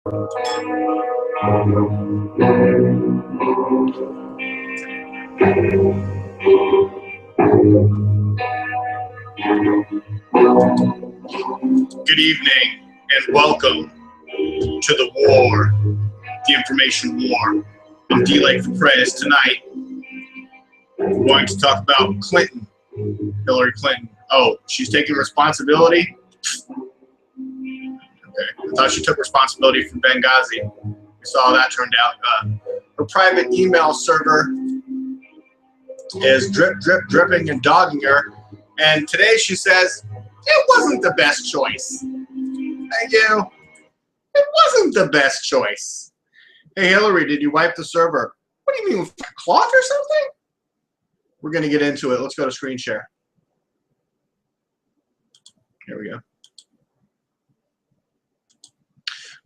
Good evening and welcome to the war, the information war. I'm D-Lake for Prez. Tonight, we're going to talk about Clinton, Hillary Clinton. Oh, she's taking responsibility? Okay, I thought she took responsibility from Benghazi. We saw how that turned out. Her private email server is dripping and dogging her. And today she says, it wasn't the best choice. Thank you. It wasn't the best choice. Hey, Hillary, did you wipe the server? What do you mean, with cloth or something? We're going to get into it. Let's go to screen share. Here we go.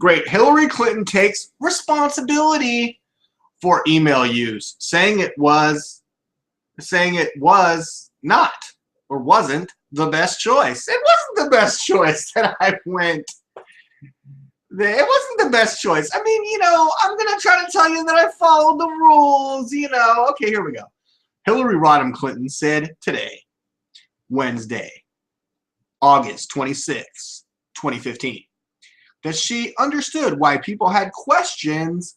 Great. Hillary Clinton takes responsibility for email use, saying it was not or wasn't the best choice. It wasn't the best choice that I went. It wasn't the best choice. I mean, you know, I'm going to try to tell you that I followed the rules, you know. Okay, here we go. Hillary Rodham Clinton said today, Wednesday, August 26, 2015, that she understood why people had questions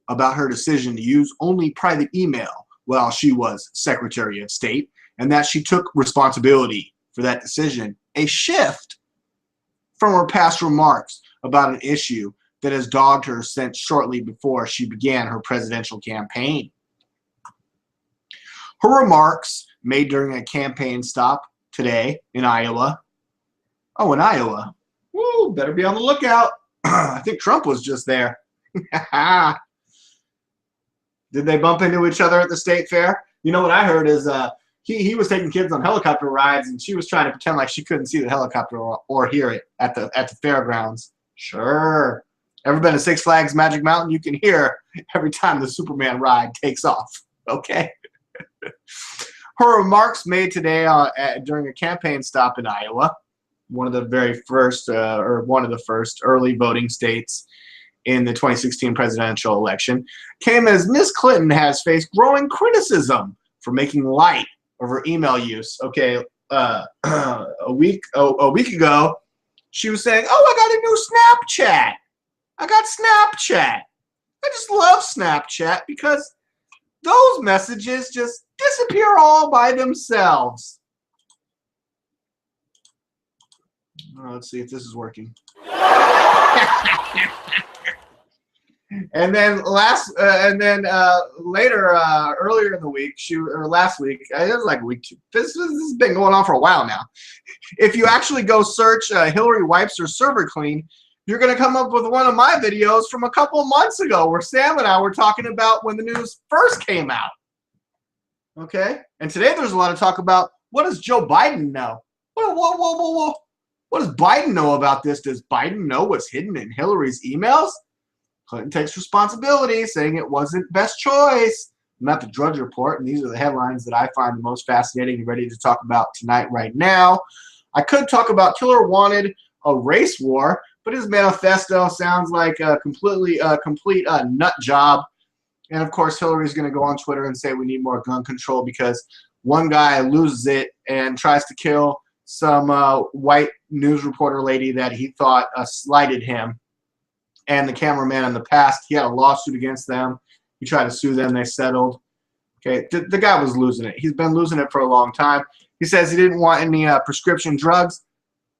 about her decision to use only private email while she was Secretary of State, and that she took responsibility for that decision, a shift from her past remarks about an issue that has dogged her since shortly before she began her presidential campaign. Her remarks made during a campaign stop today in Iowa. Oh, in Iowa. Woo, better be on the lookout. I think Trump was just there. Did they bump into each other at the state fair? You know what I heard is he was taking kids on helicopter rides, and she was trying to pretend like she couldn't see the helicopter or hear it at the fairgrounds. Sure. Ever been to Six Flags Magic Mountain? You can hear every time the Superman ride takes off. Okay. Her remarks made today during a campaign stop in Iowa, one of the very first, or one of the first early voting states in the 2016 presidential election, came as Ms. Clinton has faced growing criticism for making light of her email use. Okay, a week ago, she was saying, "Oh, I got a new Snapchat. I got Snapchat. I just love Snapchat because those messages just disappear all by themselves." Let's see if this is working. And then later, earlier in the week, last week, it was like week 2. This has been going on for a while now. If you actually go search Hillary wipes her server clean, you're going to come up with one of my videos from a couple months ago where Sam and I were talking about when the news first came out. Okay? And today there's a lot of talk about, what does Joe Biden know? Whoa. What does Biden know about this? Does Biden know what's hidden in Hillary's emails? Clinton takes responsibility, saying it wasn't best choice. I'm at the Drudge Report, and these are the headlines that I find the most fascinating and ready to talk about tonight right now. I could talk about Killer wanted a race war, but his manifesto sounds like a complete nut job. And, of course, Hillary's going to go on Twitter and say we need more gun control because one guy loses it and tries to kill some white news reporter lady that he thought slighted him. And the cameraman in the past, he had a lawsuit against them. He tried to sue them. They settled. Okay, the guy was losing it. He's been losing it for a long time. He says he didn't want any prescription drugs.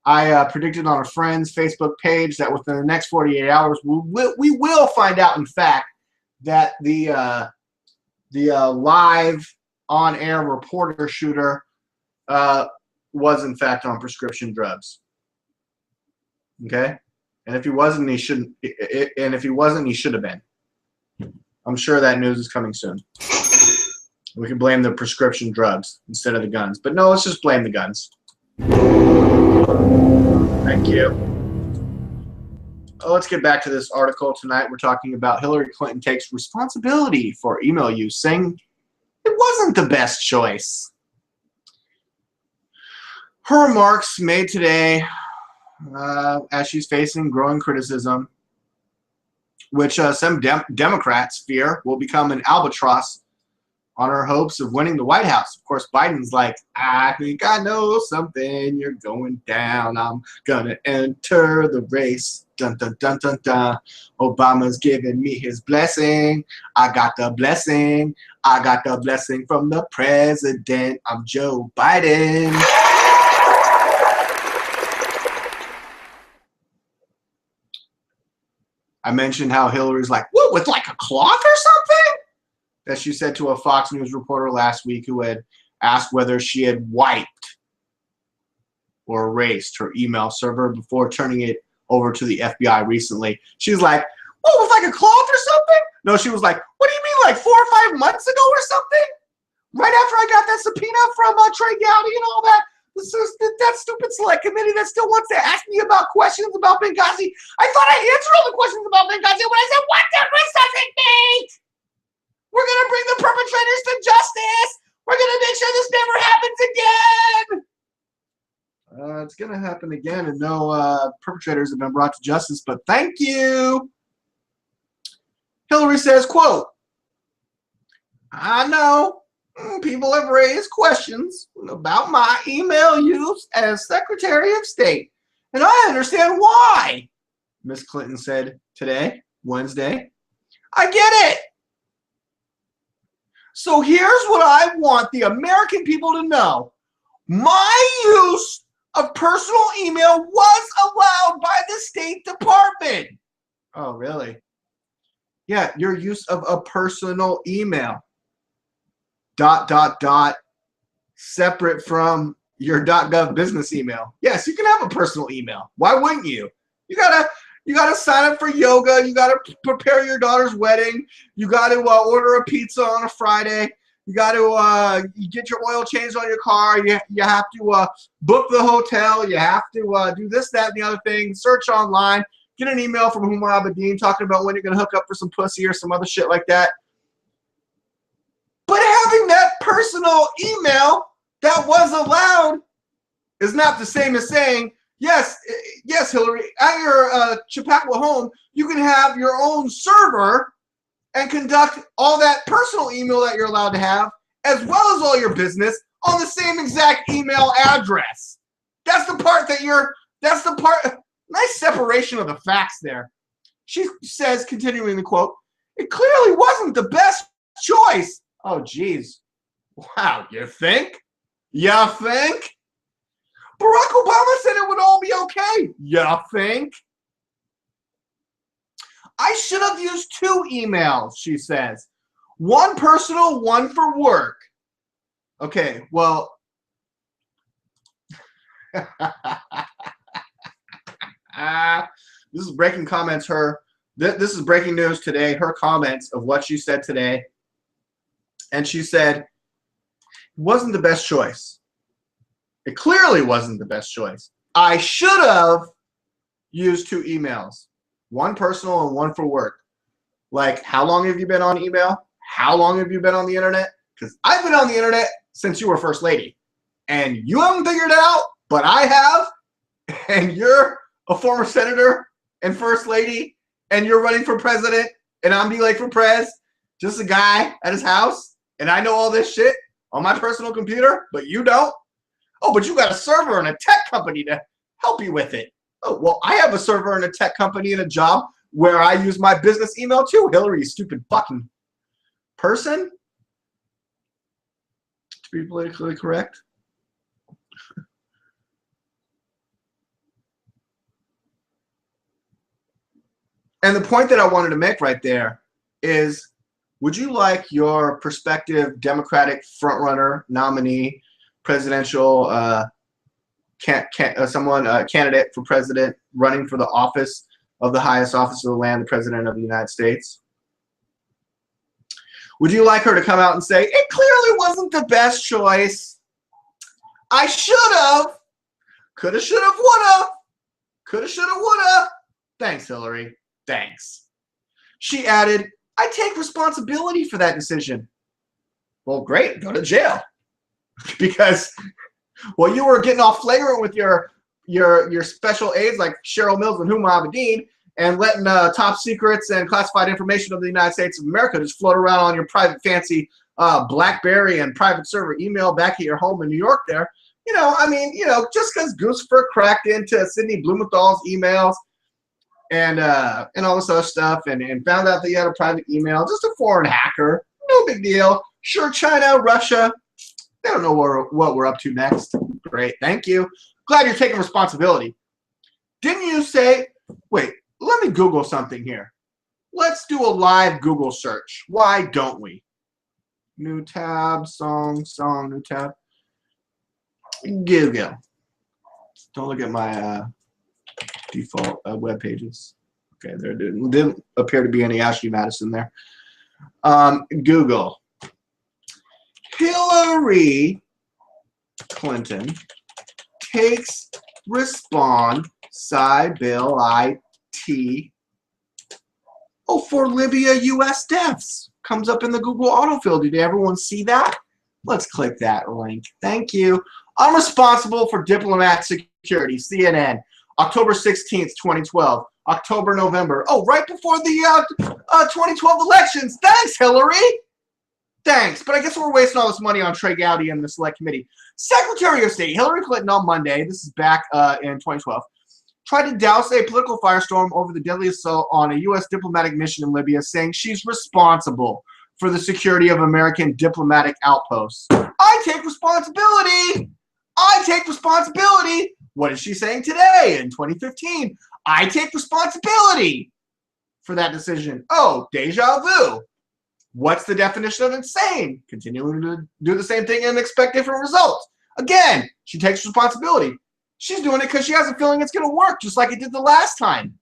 I predicted on a friend's Facebook page that within the next 48 hours, we will find out, in fact, that the live on-air reporter shooter was, in fact, on prescription drugs. Okay? And if he wasn't, he shouldn't. And if he wasn't, he should have been. I'm sure that news is coming soon. We can blame the prescription drugs instead of the guns. But no, let's just blame the guns. Thank you. Let's get back to this article tonight. We're talking about Hillary Clinton takes responsibility for email use, saying it wasn't the best choice. Her remarks made today as she's facing growing criticism which some Democrats fear will become an albatross on her hopes of winning the White House. Of course, Biden's like, I think I know something. You're going down. I'm going to enter the race. Dun, dun, dun, dun, dun. Obama's giving me his blessing. I got the blessing. I got the blessing from the president. I'm Joe Biden. I mentioned how Hillary's like, what, with like a cloth or something? That she said to a Fox News reporter last week who had asked whether she had wiped or erased her email server before turning it over to the FBI recently. She was like, oh, with like a cloth or something? No, she was like, what do you mean, like 4 or 5 months ago or something? Right after I got that subpoena from Trey Gowdy and all that, that stupid select committee that still wants to ask me about questions about Benghazi. I thought I answered all the questions about Benghazi when I said, what difference does it make? We're going to bring the perpetrators to justice. We're going to make sure this never happens again. It's going to happen again, and no perpetrators have been brought to justice, but thank you. Hillary says, quote, I know people have raised questions about my email use as Secretary of State, and I understand why, Ms. Clinton said today, Wednesday. I get it. So here's what I want the American people to know. My use of personal email was allowed by the State Department. Oh, really? Yeah, your use of a personal email. ... separate from your .gov business email. Yes, you can have a personal email. Why wouldn't you? You gotta sign up for yoga. You gotta prepare your daughter's wedding. You gotta order a pizza on a Friday. You gotta get your oil changed on your car. You have to book the hotel. You have to do this, that, and the other thing. Search online. Get an email from Humar Abedin talking about when you're gonna hook up for some pussy or some other shit like that. But having that personal email that was allowed is not the same as saying, yes, Hillary, at your Chappaqua home, you can have your own server and conduct all that personal email that you're allowed to have, as well as all your business, on the same exact email address. That's the part nice separation of the facts there. She says, continuing the quote, it clearly wasn't the best choice. Oh, geez. Wow, you think? You think? Barack Obama said it would all be okay. You think? I should have used 2 emails, she says. One personal, one for work. Okay, well. This is breaking comments. This is breaking news today. Her comments of what she said today. And she said, it wasn't the best choice. It clearly wasn't the best choice. I should have used 2 emails. One personal and one for work. Like, how long have you been on email? How long have you been on the internet? Because I've been on the internet since you were First Lady. And you haven't figured it out, but I have. And you're a former senator and First Lady. And you're running for president. And I'm being like for prez. Just a guy at his house. And I know all this shit on my personal computer, but you don't? Oh, but you got a server and a tech company to help you with it. Oh, well, I have a server and a tech company and a job where I use my business email too. Hillary, you stupid fucking person. To be politically correct. And the point that I wanted to make right there is, would you like your prospective Democratic frontrunner, nominee, presidential candidate for president running for the office of the highest office of the land, the President of the United States? Would you like her to come out and say, it clearly wasn't the best choice. I should have. Coulda, shoulda, woulda. Coulda, shoulda, woulda. Thanks, Hillary. Thanks. She added, I take responsibility for that decision. Well, great. Go to jail. Because, you were getting off flagrant with your special aides like Cheryl Mills and Humar Abedin. and letting top secrets and classified information of the United States of America just float around on your private fancy BlackBerry and private server email back at your home in New York there. I mean, just because Guccifer cracked into Sidney Blumenthal's emails and all this other stuff and found out that you had a private email, just a foreign hacker, no big deal. Sure, China, Russia, they don't know what we're up to next. Great, thank you. Glad you're taking responsibility. Didn't you say, wait, let me Google something here. Let's do a live Google search. Why don't we? New tab, song, new tab. Google. Don't look at my default web pages. Okay, there didn't appear to be any Ashley Madison there. Google. Hillary Clinton takes responsibility for Libya U.S. deaths. Comes up in the Google autofill. Did everyone see that? Let's click that link. Thank you. I'm responsible for diplomat security. CNN, October 16th, 2012. October, November. Oh, right before the 2012 elections. Thanks, Hillary. Thanks. But I guess we're wasting all this money on Trey Gowdy and the Select Committee. Secretary of State Hillary Clinton on Monday, this is back in 2012, tried to douse a political firestorm over the deadly assault on a U.S. diplomatic mission in Libya, saying she's responsible for the security of American diplomatic outposts. I take responsibility. I take responsibility. What is she saying today in 2015? I take responsibility for that decision. Oh, deja vu. What's the definition of insane? Continuing to do the same thing and expect different results. Again, she takes responsibility. She's doing it because she has a feeling it's going to work, just like it did the last time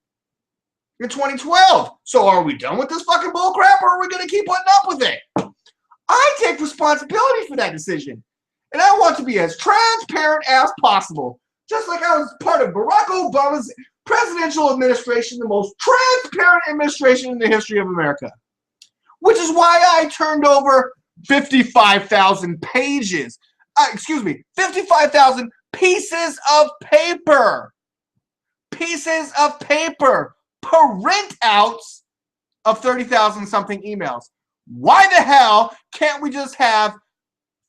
in 2012. So are we done with this fucking bullcrap, or are we going to keep putting up with it? I take responsibility for that decision. And I want to be as transparent as possible. Just like I was part of Barack Obama's presidential administration, the most transparent administration in the history of America. Which is why I turned over 55,000 pages. 55,000 pieces of paper. Pieces of paper. Printouts of 30,000 something emails. Why the hell can't we just have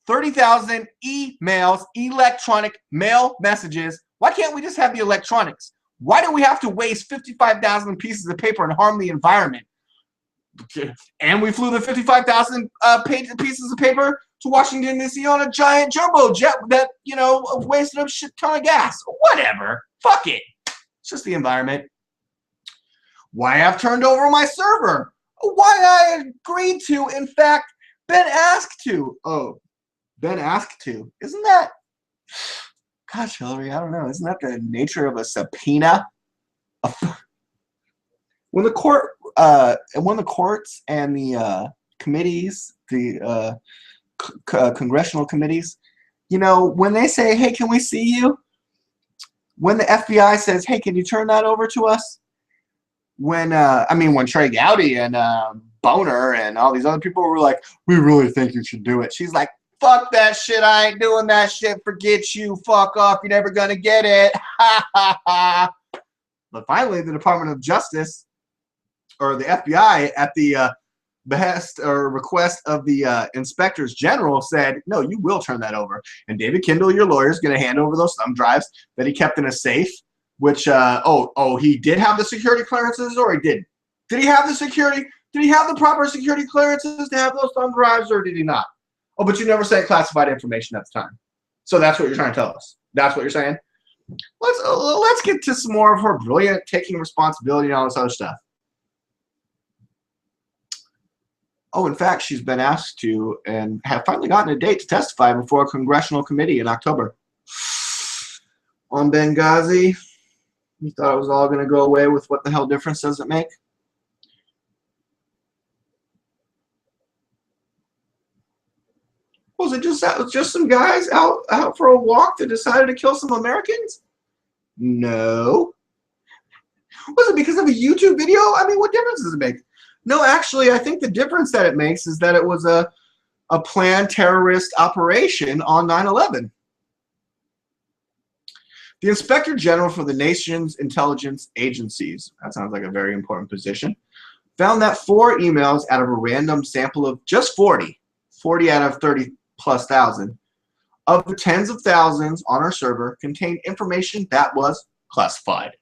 30,000 emails, electronic mail messages? Why can't we just have the electronics? Why do we have to waste 55,000 pieces of paper and harm the environment? And we flew the 55,000 pieces of paper to Washington, D.C. on a giant jumbo jet that, wasted a shit ton of gas. Whatever. Fuck it. It's just the environment. Why I've turned over my server. Why I agreed to, in fact, been asked to. Oh, been asked to. Isn't that... Gosh, Hillary, I don't know. Isn't that the nature of a subpoena? When the courts and the committees, the congressional committees, when they say, hey, can we see you? When the FBI says, hey, can you turn that over to us? When Trey Gowdy and Boner and all these other people were like, we really think you should do it. She's like, fuck that shit. I ain't doing that shit. Forget you. Fuck off. You're never going to get it. Ha, ha, ha. But finally, the Department of Justice, or the FBI, at the behest or request of the inspectors general, said, no, you will turn that over. And David Kindle, your lawyer, is going to hand over those thumb drives that he kept in a safe, which, he did have the security clearances, or he didn't? Did he have the security? Did he have the proper security clearances to have those thumb drives, or did he not? Oh, but you never said classified information at the time. So that's what you're trying to tell us. That's what you're saying? Let's get to some more of her brilliant taking responsibility and all this other stuff. Oh, in fact, she's been asked to and have finally gotten a date to testify before a congressional committee in October. On Benghazi, you thought it was all going to go away with what the hell difference does it make? Was it just some guys out for a walk that decided to kill some Americans? No. Was it because of a YouTube video? I mean, what difference does it make? No, actually, I think the difference that it makes is that it was a planned terrorist operation on 9/11. The Inspector General for the nation's intelligence agencies, that sounds like a very important position, found that 4 emails out of a random sample of just 40 out of 30+ thousand, of the tens of thousands on our server contained information that was classified.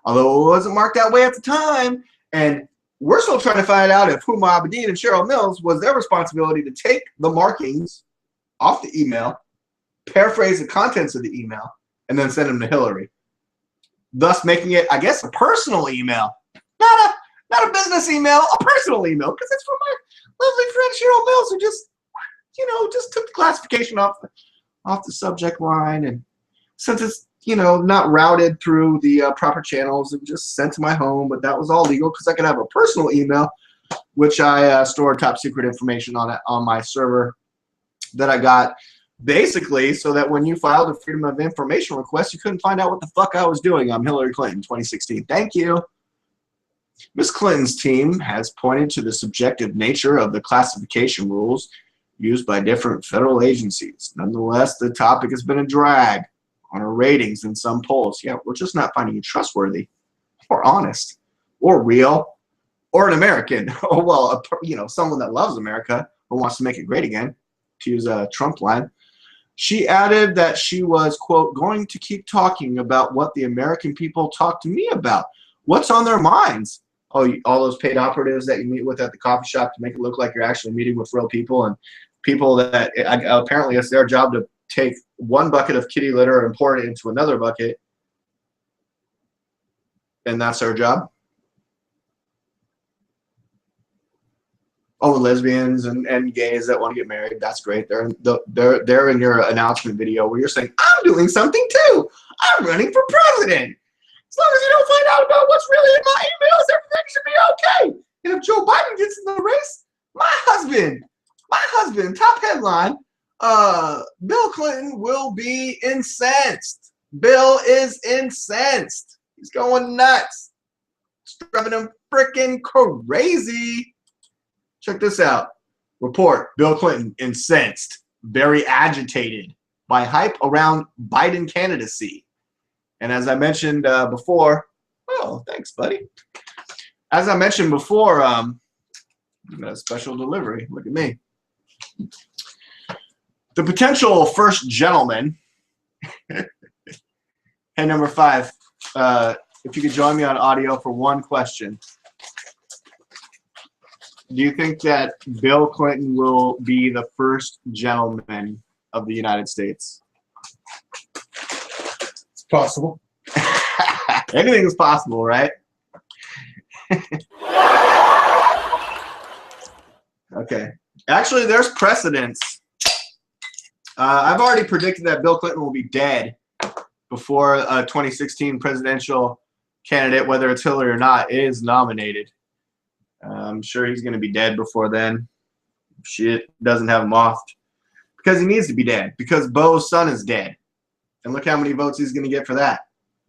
Although it wasn't marked that way at the time, and we're still trying to find out if Huma Abedin and Cheryl Mills was their responsibility to take the markings off the email, paraphrase the contents of the email, and then send them to Hillary, thus making it, I guess, a personal email, not a business email, a personal email, because it's from my lovely friend Cheryl Mills, who just, just took the classification off the subject line, and since it's, not routed through the proper channels, and just sent to my home, but that was all legal because I could have a personal email, which I stored top secret information on my server that I got. Basically, so that when you filed a Freedom of Information request, you couldn't find out what the fuck I was doing. I'm Hillary Clinton, 2016. Thank you. Ms. Clinton's team has pointed to the subjective nature of the classification rules used by different federal agencies. Nonetheless, the topic has been a drag on our ratings in some polls. Yeah, we're just not finding you trustworthy or honest or real or an American. Or, well, someone that loves America or wants to make it great again, to use a Trump line. She added that she was, quote, going to keep talking about what the American people talk to me about. What's on their minds? Oh, all those paid operatives that you meet with at the coffee shop to make it look like you're actually meeting with real people, and people that apparently it's their job to take one bucket of kitty litter and pour it into another bucket, and that's their job. Oh, lesbians and gays that want to get married, that's great. They're in your announcement video where you're saying, I'm doing something too. I'm running for president. As long as you don't find out about what's really in my emails, everything should be okay. And if Joe Biden gets in the race, my husband, top headline, Bill Clinton will be incensed. Bill is incensed. He's going nuts. It's driving him freaking crazy. Check this out. Report, Bill Clinton incensed, very agitated by hype around Biden candidacy. And as I mentioned before, oh, thanks, buddy. As I mentioned before, I got a special delivery. Look at me. The potential first gentleman, and number 5, if you could join me on audio for one question. Do you think that Bill Clinton will be the first gentleman of the United States? It's possible. Anything is possible, right? Okay. Actually, there's precedence. I've already predicted that Bill Clinton will be dead before a 2016 presidential candidate, whether it's Hillary or not, is nominated. I'm sure he's going to be dead before then. Shit doesn't have him off. Because he needs to be dead. Because Bo's son is dead. And look how many votes he's going to get for that.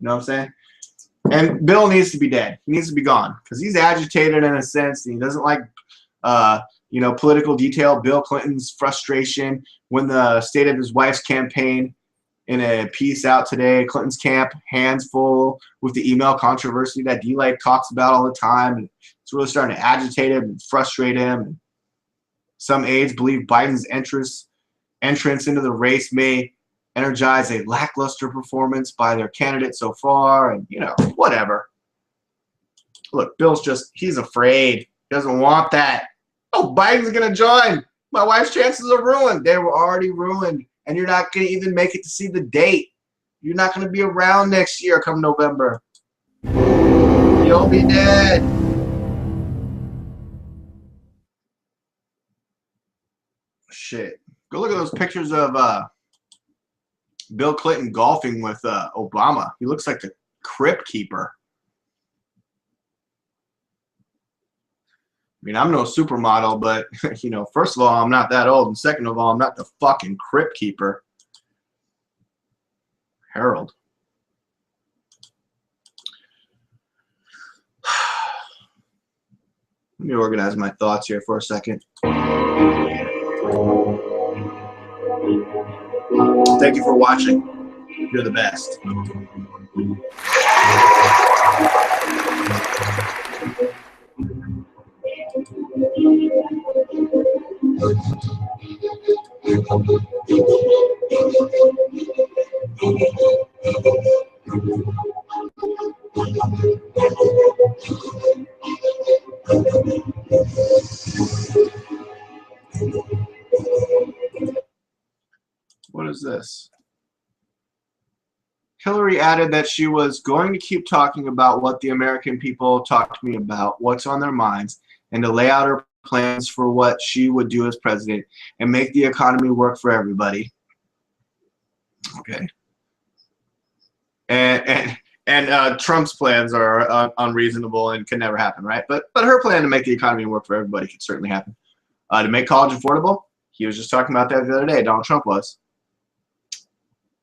You know what I'm saying? And Bill needs to be dead. He needs to be gone. Because he's agitated in a sense. And he doesn't like, political detail. Bill Clinton's frustration when the state of his wife's campaign, in a piece out today, Clinton's camp, hands full with the email controversy that D-Lake talks about all the time. And it's really starting to agitate him and frustrate him. Some aides believe Biden's entrance into the race may energize a lackluster performance by their candidate so far, and, whatever. Look, Bill's he's afraid. He doesn't want that. Oh, Biden's going to join. My wife's chances are ruined. They were already ruined. And you're not going to even make it to see the date. You're not going to be around next year come November. You'll be dead. Shit. Go look at those pictures of Bill Clinton golfing with Obama. He looks like the crypt keeper. I mean, I'm no supermodel, but, first of all, I'm not that old. And second of all, I'm not the fucking crypt keeper. Harold. Let me organize my thoughts here for a second. Thank you for watching. You're the best. What is this? Hillary added that she was going to keep talking about what the American people talk to me about, what's on their minds, and to lay out her plans for what she would do as president and make the economy work for everybody. Okay. And Trump's plans are unreasonable and can never happen, right? But her plan to make the economy work for everybody could certainly happen. To make college affordable, he was just talking about that the other day. Donald Trump was.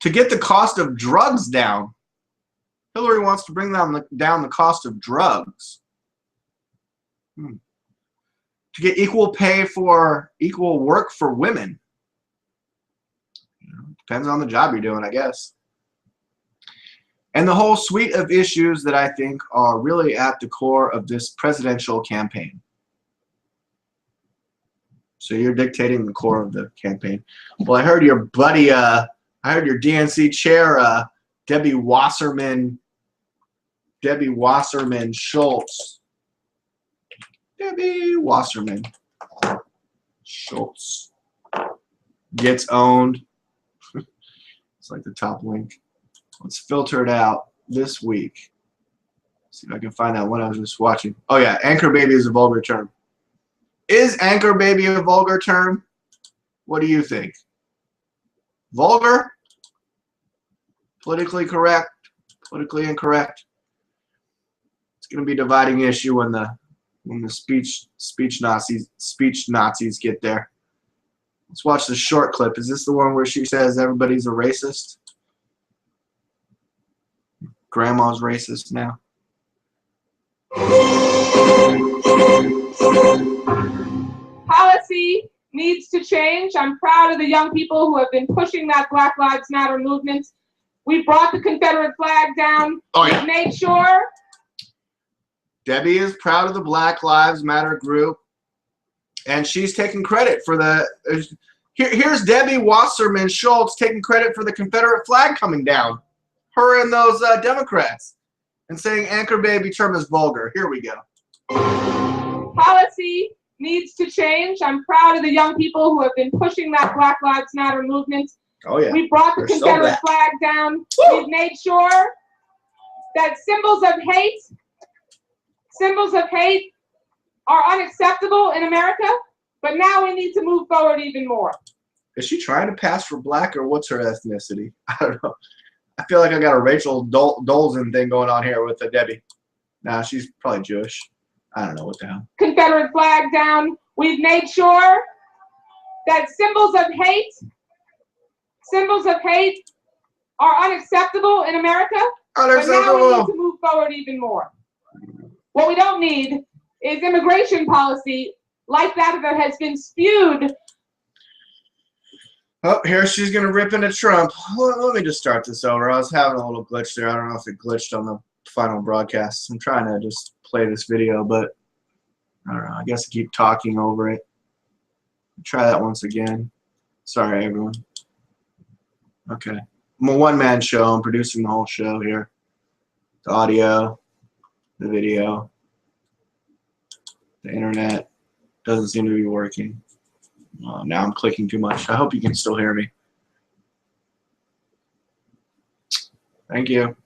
To get the cost of drugs down, Hillary wants to bring down the cost of drugs. To get equal pay for equal work for women. Depends on the job you're doing, I guess. And the whole suite of issues that I think are really at the core of this presidential campaign. So you're dictating the core of the campaign. Well, I heard your buddy, I heard your DNC chair, Debbie Wasserman Schultz. Debbie Wasserman Schultz gets owned. It's like the top link. Let's filter it out this week. See if I can find that one I was just watching. Oh yeah, anchor baby is a vulgar term. Is anchor baby a vulgar term? What do you think? Vulgar? Politically correct? Politically incorrect? It's going to be a dividing issue when the speech Nazis get there. Let's watch the short clip. Is this the one where she says everybody's a racist? Grandma's racist now. Policy needs to change. I'm proud of the young people who have been pushing that Black Lives Matter movement. We brought the Confederate flag down. Oh, yeah. We made sure. Debbie is proud of the Black Lives Matter group, and she's taking credit for the. Here's Debbie Wasserman Schultz taking credit for the Confederate flag coming down. Her and those Democrats, and saying anchor baby term is vulgar. Here we go. Policy needs to change. I'm proud of the young people who have been pushing that Black Lives Matter movement. Oh yeah. We brought the Confederate flag down. Woo! We've made sure that symbols of hate are unacceptable in America, but now we need to move forward even more. Is she trying to pass for black, or what's her ethnicity? I don't know. I feel like I got a Rachel Dolezal thing going on here with Debbie. Nah, she's probably Jewish. I don't know what the hell. Confederate flag down. We've made sure that symbols of hate are unacceptable in America. Unacceptable. But now we need to move forward even more. What we don't need is immigration policy like that has been spewed. Oh, here she's going to rip into Trump. Let me just start this over. I was having a little glitch there. I don't know if it glitched on the final broadcast. I'm trying to just play this video, but I don't know. I guess I keep talking over it. Try that once again. Sorry, everyone. Okay. I'm a one-man show. I'm producing the whole show here. The audio, the video, the internet doesn't seem to be working. Now I'm clicking too much. I hope you can still hear me. Thank you.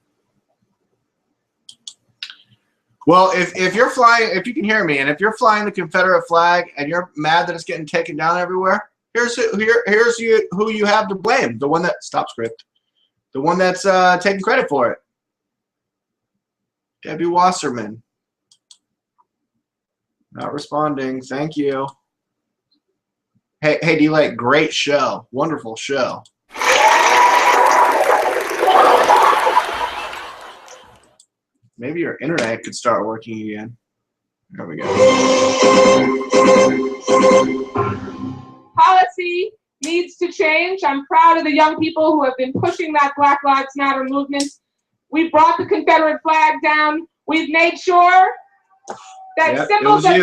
Well, if you're flying, if you can hear me, and if you're flying the Confederate flag and you're mad that it's getting taken down everywhere, here's who you have to blame. The one that stop script. The one that's taking credit for it. Debbie Wasserman. Not responding. Thank you. Hey, D-Lake, great show. Wonderful show. Maybe your internet could start working again. There we go. Policy needs to change. I'm proud of the young people who have been pushing that Black Lives Matter movement. We brought the Confederate flag down. We've made sure that Yep, symbols of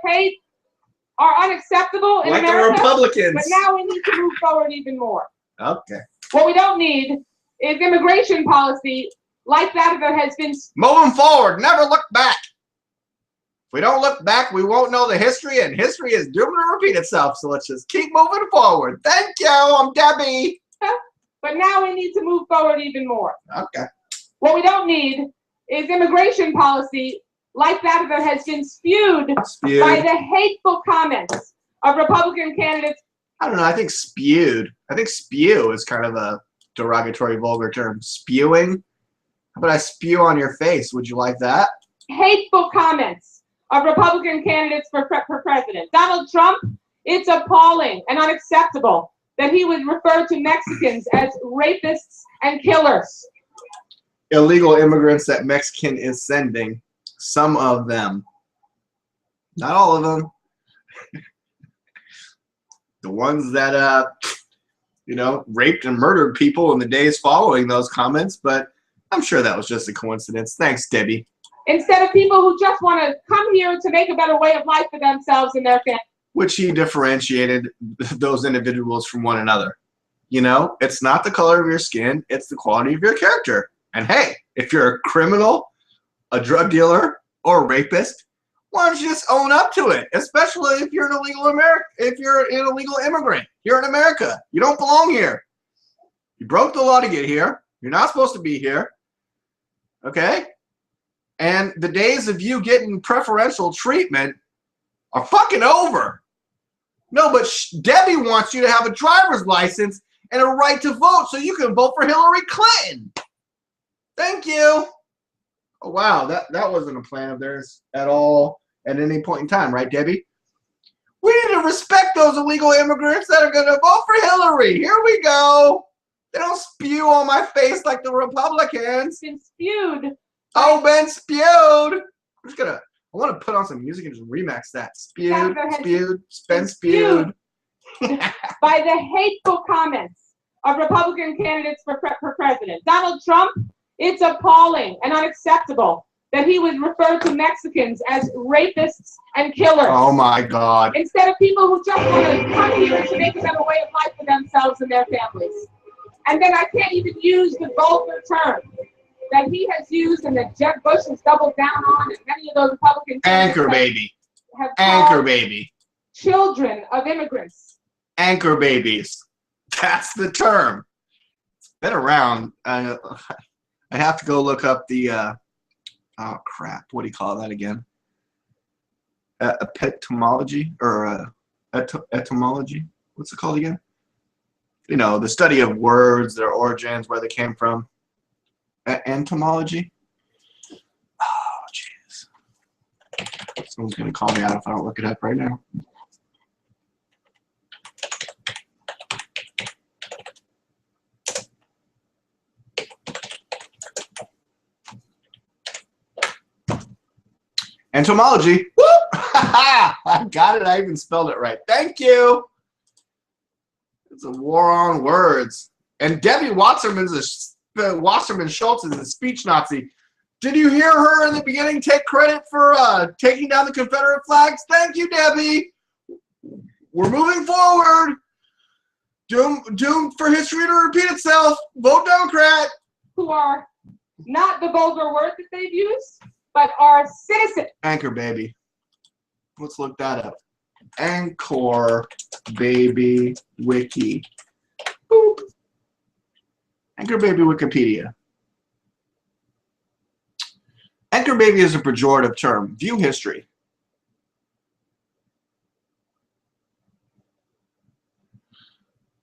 hate are unacceptable in like America. the Republicans. But now we need to move forward even more. Okay. What we don't need is immigration policy like that has been. Moving forward, never look back. If we don't look back, we won't know the history, and history is doomed to repeat itself. So let's just keep moving forward. Thank you. I'm Debbie. But now we need to move forward even more. Okay. What we don't need is immigration policy like that has been spewed by the hateful comments of Republican candidates. I don't know. I think spewed. I think spew is kind of a derogatory, vulgar term. Spewing? How about I spew on your face? Would you like that? Hateful comments of Republican candidates for president. Donald Trump, it's appalling and unacceptable that he would refer to Mexicans as rapists and killers. Illegal immigrants that Mexican is sending. Some of them. Not all of them. The ones that, raped and murdered people in the days following those comments, but I'm sure that was just a coincidence. Thanks, Debbie. Instead of people who just want to come here to make a better way of life for themselves and their family. Which he differentiated those individuals from one another. It's not the color of your skin, it's the quality of your character. And hey, if you're a criminal, a drug dealer, or a rapist, why don't you just own up to it? Especially if you're an illegal immigrant. You're in America. You don't belong here. You broke the law to get here. You're not supposed to be here. Okay? And the days of you getting preferential treatment are fucking over. No, but Debbie wants you to have a driver's license and a right to vote so you can vote for Hillary Clinton. Thank you. Oh, wow, that wasn't a plan of theirs at all at any point in time, right, Debbie? We need to respect those illegal immigrants that are going to vote for Hillary. Here we go. They don't spew on my face like the Republicans. Been spewed. Oh, been spewed. I want to put on some music and just remix that. Spewed, been spewed. By the hateful comments of Republican candidates for president. Donald Trump, it's appalling and unacceptable that he would refer to Mexicans as rapists and killers. Oh my God. Instead of people who just want to come here to make a better way of life for themselves and their families. And then I can't even use the vulgar term that he has used and that Jeb Bush has doubled down on, and many of those Republican anchor baby. Have anchor baby. Children of immigrants. Anchor babies. That's the term. It's been around. I have to go look up the, oh crap, what do you call that again? Epistemology or etymology? What's it called again? The study of words, their origins, where they came from. Entomology? Oh, jeez. Someone's going to call me out if I don't look it up right now. Entomology. Woo! I got it. I even spelled it right. Thank you. It's a war on words. And Debbie Wasserman Schultz is a speech Nazi. Did you hear her in the beginning take credit for taking down the Confederate flags? Thank you, Debbie. We're moving forward. Doomed for history to repeat itself. Vote Democrat. Who are not the vulgar word that they've used, but are citizens. Anchor baby. Let's look that up. Anchor baby wiki. Boop. Anchor baby Wikipedia. Anchor baby is a pejorative term. View history.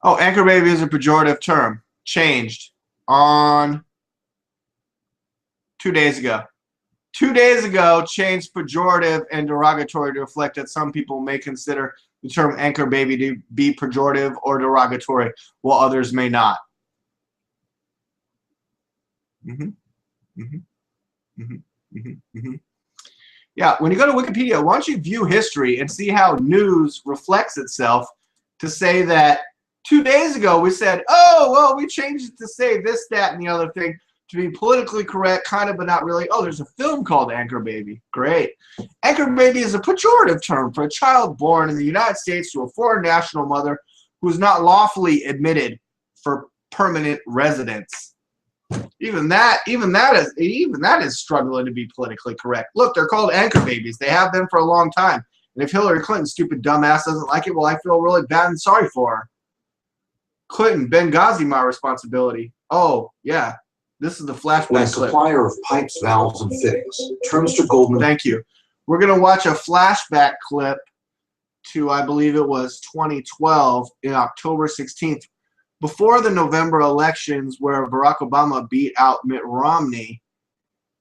Oh, anchor baby is a pejorative term. Changed on 2 days ago. 2 days ago, changed pejorative and derogatory to reflect that some people may consider the term anchor baby to be pejorative or derogatory, while others may not. Yeah, when you go to Wikipedia, why don't you view history and see how news reflects itself to say that 2 days ago we said, oh, well, we changed it to say this, that, and the other thing to be politically correct, kind of, but not really. Oh, there's a film called Anchor Baby. Great. Anchor Baby is a pejorative term for a child born in the United States to a foreign national mother who is not lawfully admitted for permanent residence. Even that is struggling to be politically correct. Look, they're called anchor babies. They have been for a long time. And if Hillary Clinton's stupid dumbass doesn't like it, well, I feel really bad and sorry for her. Clinton, Benghazi, my responsibility. Oh, yeah. This is the flashback When a clip. supplier of pipes, valves, and fittings turns to Goldman. Thank you. We're going to watch a flashback clip to, I believe it was 2012, in October 16th, before the November elections where Barack Obama beat out Mitt Romney,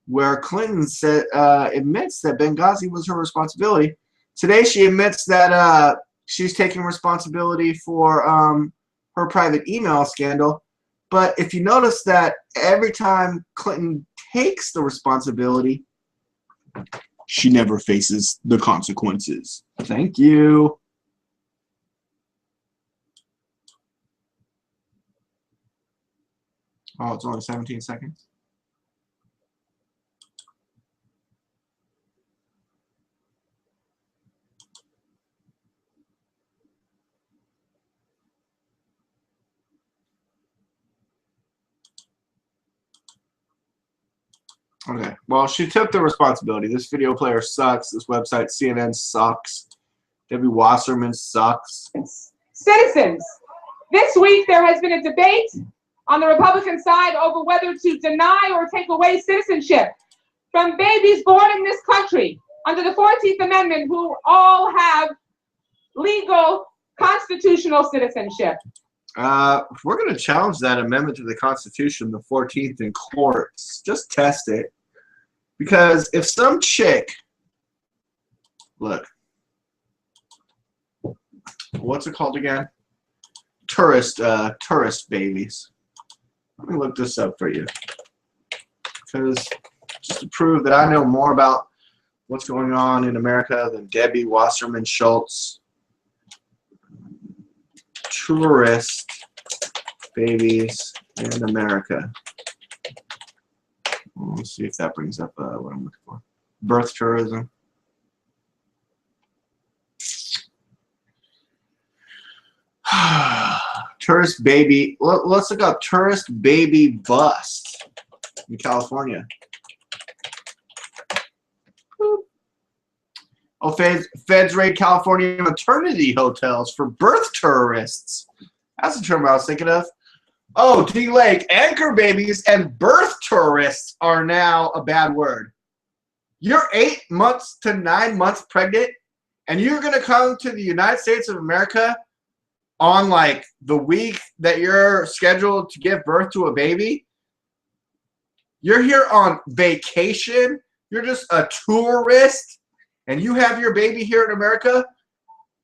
where Clinton said, admits that Benghazi was her responsibility. Today she admits that she's taking responsibility for her private email scandal. But if you notice that every time Clinton takes the responsibility, she never faces the consequences. Thank you. Oh, it's only 17 seconds. Okay, well, she took the responsibility. This video player sucks. This website, CNN, sucks. Debbie Wasserman sucks. Citizens, this week there has been a debate on the Republican side over whether to deny or take away citizenship from babies born in this country under the 14th Amendment who all have legal constitutional citizenship. We're going to challenge that amendment to the Constitution, the 14th, in courts. Just test it. Because if some chick, look, what's it called again? Tourist babies. Let me look this up for you. Because just to prove that I know more about what's going on in America than Debbie Wasserman Schultz. Tourist babies in America. Let's see if that brings up what I'm looking for. Birth tourism. Tourist baby. Let's look up tourist baby bust in California. Oh, feds raid California maternity hotels for birth tourists. That's the term I was thinking of. Oh, D-Lake, anchor babies and birth tourists are now a bad word. You're 8 months to 9 months pregnant, and you're going to come to the United States of America on, like, the week that you're scheduled to give birth to a baby? You're here on vacation? You're just a tourist? And you have your baby here in America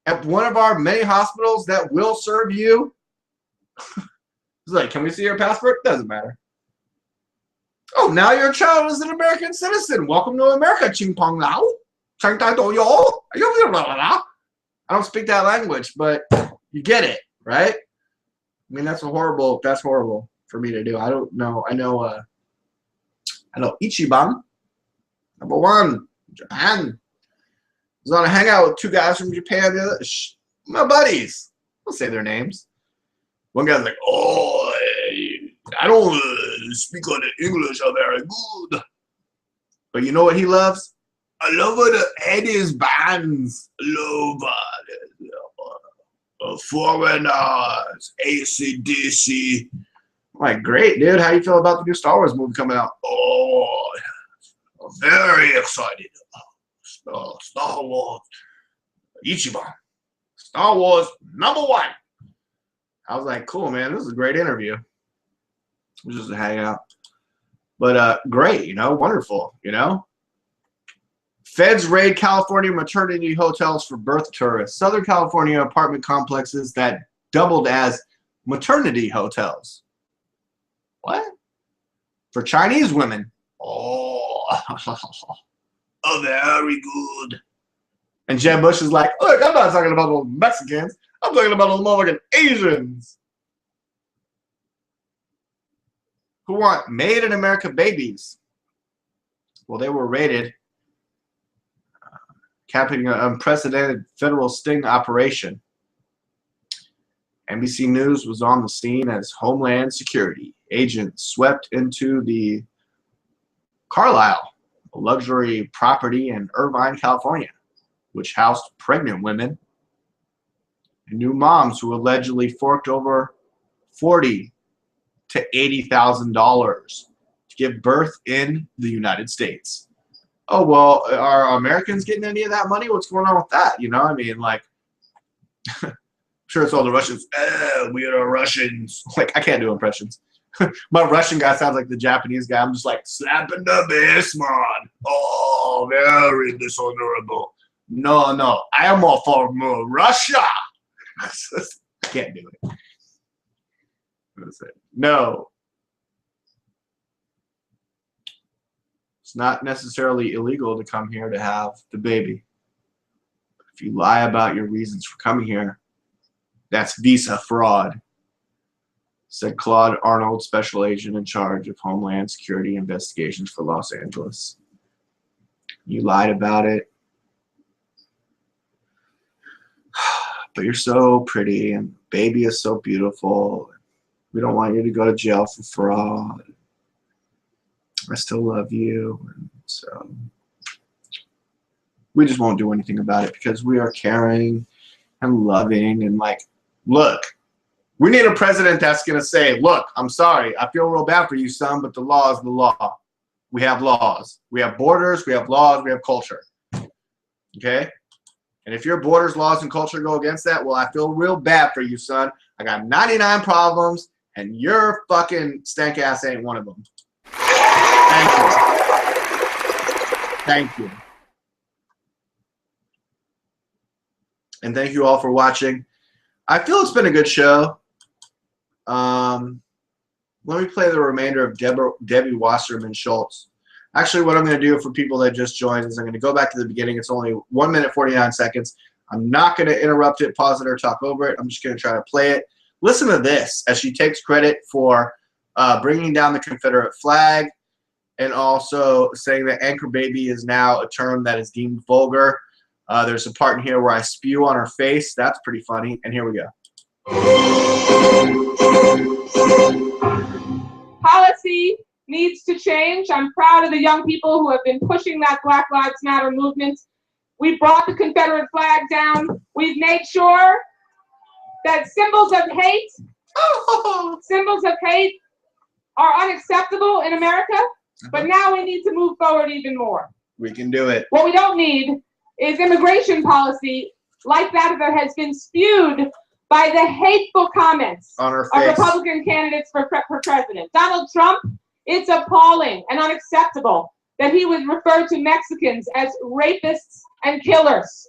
at one of our many hospitals that will serve you? It's like, can we see your passport? Doesn't matter. Oh, now your child is an American citizen. Welcome to America, Ching Pong Lao. I don't speak that language, but you get it, right? I mean, that's horrible for me to do. I don't know. I know Ichiban, #1, Japan. I was on a hangout with 2 guys from Japan. The other, my buddies. I'll say their names. One guy's like, oh, I don't speak on the English very good. But you know what he loves? I love the Eddie's bands. I love Foreigners, AC/DC. I'm like, great, dude. How do you feel about the new Star Wars movie coming out? Oh, I'm very excited. Star Wars. Ichiban. Star Wars #1. I was like, cool, man. This is a great interview. It was just a hangout. But great, you know, wonderful, you know. Feds raid California maternity hotels for birth tourists. Southern California apartment complexes that doubled as maternity hotels. What? For Chinese women. Oh. Oh, very good. And Jeb Bush is like, look, I'm not talking about those Mexicans. I'm talking about those motherfucking Asians who want made in America babies. Well, they were raided, capping an unprecedented federal sting operation. NBC News was on the scene as Homeland Security agents swept into the Carlisle, a luxury property in Irvine, California, which housed pregnant women and new moms who allegedly forked over $40,000 to $80,000 to give birth in the United States. Oh, well, are Americans getting any of that money? What's going on with that? You know, I mean, like, I'm sure it's all the Russians. We are Russians. Like, I can't do impressions. My Russian guy sounds like the Japanese guy. I'm just like, slapping the bass, man. Oh, very dishonorable. No, I am all from Russia. I can't do it. That's it. No. It's not necessarily illegal to come here to have the baby. If you lie about your reasons for coming here, that's visa fraud, said Claude Arnold, special agent in charge of Homeland Security investigations for Los Angeles. You lied about it. But you're so pretty, and baby is so beautiful. We don't want you to go to jail for fraud. I still love you. And so we just won't do anything about it because we are caring and loving. And like, look, we need a president that's going to say, look, I'm sorry. I feel real bad for you, son, but the law is the law. We have laws. We have borders. We have laws. We have culture. Okay? And if your borders, laws, and culture go against that, well, I feel real bad for you, son. I got 99 problems, and your fucking stank ass ain't one of them. Thank you. Thank you. And thank you all for watching. I feel it's been a good show. Let me play the remainder of Debbie Wasserman Schultz. Actually, what I'm going to do for people that just joined is I'm going to go back to the beginning. It's only 1 minute, 49 seconds. I'm not going to interrupt it, pause it, or talk over it. I'm just going to try to play it. Listen to this as she takes credit for bringing down the Confederate flag and also saying that anchor baby is now a term that is deemed vulgar. There's a part in here where I spew on her face. That's pretty funny. And here we go. Policy needs to change. I'm proud of the young people who have been pushing that Black Lives Matter movement. We brought the Confederate flag down. We've made sure that symbols of hate are unacceptable in America, but now we need to move forward even more. We can do it. What we don't need is immigration policy like that has been spewed by the hateful comments On her of face. Republican candidates for president. Donald Trump, it's appalling and unacceptable that he would refer to Mexicans as rapists and killers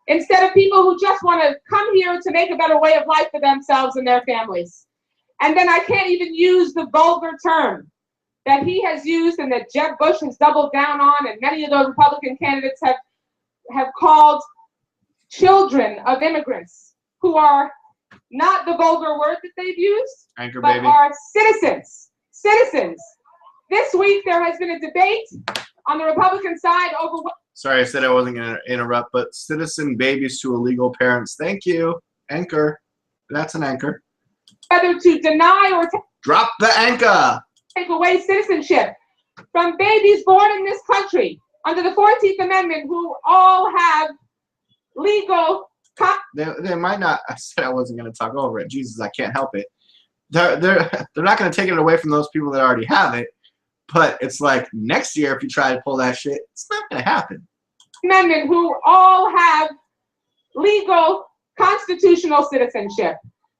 instead of people who just want to come here to make a better way of life for themselves and their families. And then I can't even use the vulgar term that he has used and that Jeb Bush has doubled down on, and many of those Republican candidates have called children of immigrants, who are not the vulgar word that they've used, Anchor but baby. are citizens. Citizens. This week there has been a debate on the Republican side over what. Sorry, I said I wasn't going to interrupt, but citizen babies to illegal parents. Thank you. Anchor. That's an anchor. Whether to deny or Drop the anchor. take away citizenship from babies born in this country under the 14th Amendment who all have legal. They might not. I said I wasn't going to talk over it. Jesus, I can't help it. They're not going to take it away from those people that already have it. But it's like next year, if you try to pull that shit, it's not going to happen. Amendment who all have legal constitutional citizenship.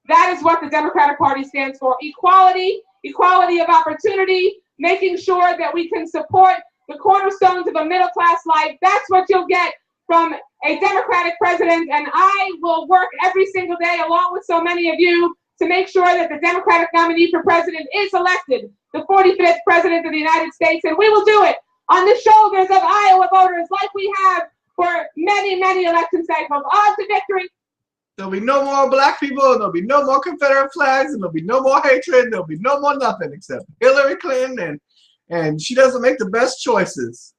That is what the Democratic Party stands for. Equality, equality of opportunity, making sure that we can support the cornerstones of a middle-class life. That's what you'll get from a Democratic president, and I will work every single day along with so many of you to make sure that the Democratic nominee for president is elected, the 45th president of the United States, and we will do it on the shoulders of Iowa voters like we have for many, many election cycles. On to victory. There'll be no more black people, and there'll be no more Confederate flags, and there'll be no more hatred, and there'll be no more nothing except Hillary Clinton, and she doesn't make the best choices.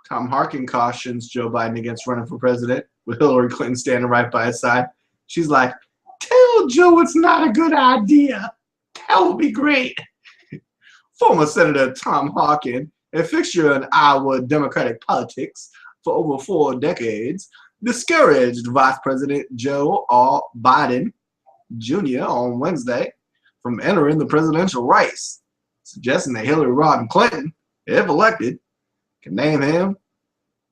Tom Harkin cautions Joe Biden against running for president, with Hillary Clinton standing right by his side. She's like, tell Joe it's not a good idea. That would be great. Former Senator Tom Harkin, a fixture in Iowa Democratic politics for over 4 decades, discouraged Vice President Joe R. Biden Jr. on Wednesday from entering the presidential race, suggesting that Hillary Rodham Clinton, if elected, can name him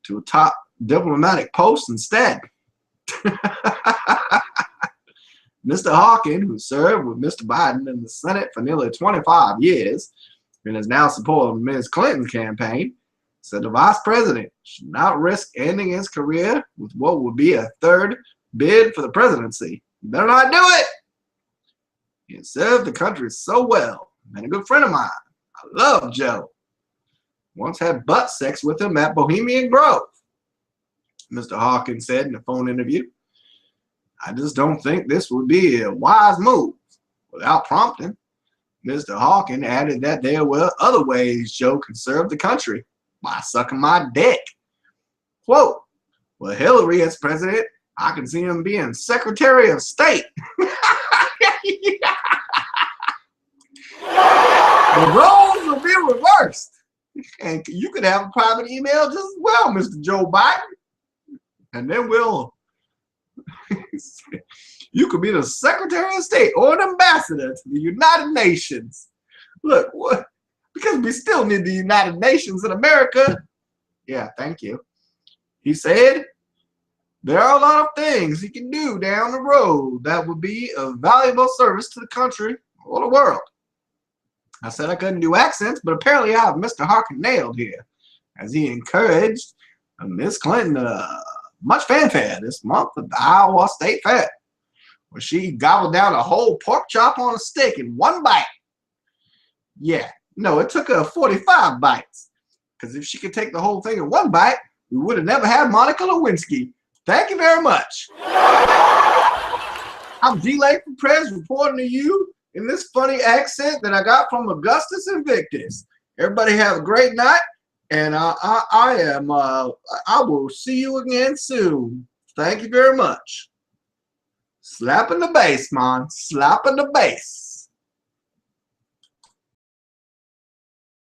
to a top diplomatic post instead. Mr. Harkin, who served with Mr. Biden in the Senate for nearly 25 years and is now supporting Ms. Clinton's campaign, said the vice president should not risk ending his career with what would be a 3rd bid for the presidency. You better not do it. He has served the country so well, and a good friend of mine. I love Joe. Once had butt sex with him at Bohemian Grove, Mr. Harkin said in a phone interview. I just don't think this would be a wise move. Without prompting, Mr. Harkin added that there were other ways Joe could serve the country by sucking my dick. Quote, well, Hillary as president, I can see him being Secretary of State. The roles will be reversed. And you could have a private email just as well, Mr. Joe Biden. And then you could be the Secretary of State or an ambassador to the United Nations. Look, what? Because we still need the United Nations in America. Yeah, thank you. He said, there are a lot of things he can do down the road that would be of valuable service to the country or the world. I said I couldn't do accents, but apparently I have Mr. Harkin nailed here, as he encouraged Miss Clinton much fanfare this month at the Iowa State Fair, where she gobbled down a whole pork chop on a stick in one bite. Yeah, no, it took her 45 bites, because if she could take the whole thing in one bite, we would have never had Monica Lewinsky. Thank you very much. I'm G-Lake from Prez reporting to you in this funny accent that I got from Augustus Invictus. Everybody have a great night. And I will see you again soon. Thank you very much. Slapping the bass, man. Slapping the bass.